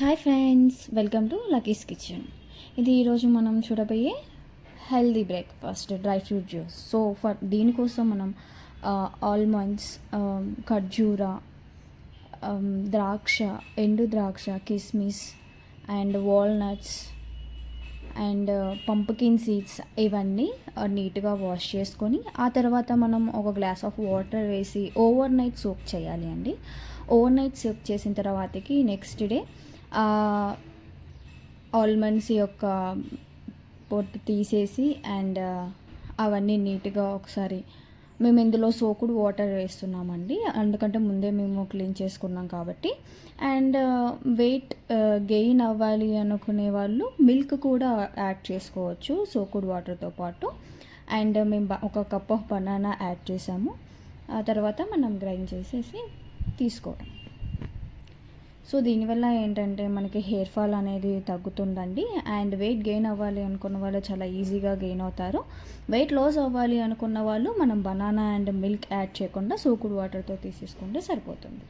Hi friends, welcome to Lucky's kitchen. ఇది ఈరోజు మనం చూడబోయే healthy breakfast dry fruit juice. So దీనికోసం మనం ఆల్మండ్స్, ఖర్జూరా, ద్రాక్ష, ఎండు ద్రాక్ష, కిస్మిస్ and walnuts and pumpkin seeds ఇవన్నీ నీట్గా వాష్ చేసుకొని ఆ తర్వాత మనం ఒక గ్లాస్ ఆఫ్ వాటర్ వేసి ఓవర్ నైట్ సోక్ చేయాలి అండి. ఓవర్ నైట్ సోక్ చేసిన తర్వాతకి నెక్స్ట్ డే ఆల్మండ్స్ యొక్క పొట్టు తీసేసి అండ్ అవన్నీ నీట్గా ఒకసారి మేము ఇందులో సోకుడు వాటర్ వేస్తున్నామండి, ఎందుకంటే ముందే మేము క్లీన్ చేసుకున్నాం కాబట్టి. అండ్ వెయిట్ గెయిన్ అవ్వాలి అనుకునే వాళ్ళు మిల్క్ కూడా యాడ్ చేసుకోవచ్చు సోకుడు వాటర్తో పాటు. అండ్ మేము ఒక కప్ ఆఫ్ బనానా యాడ్ చేసాము. ఆ తర్వాత మనం గ్రైండ్ చేసేసి తీసుకోవడం. సో దీనివల్ల ఏంటంటే మనకి హెయిర్ ఫాల్ అనేది తగ్గుతుందండి. అండ్ వెయిట్ గెయిన్ అవ్వాలి అనుకున్న వాళ్ళు చాలా ఈజీగా గెయిన్ అవుతారు. వెయిట్ లాస్ అవ్వాలి అనుకున్న వాళ్ళు మనం బనానా అండ్ మిల్క్ యాడ్ చేయకుండా సోకుడు వాటర్తో తీసేసుకుంటే సరిపోతుంది.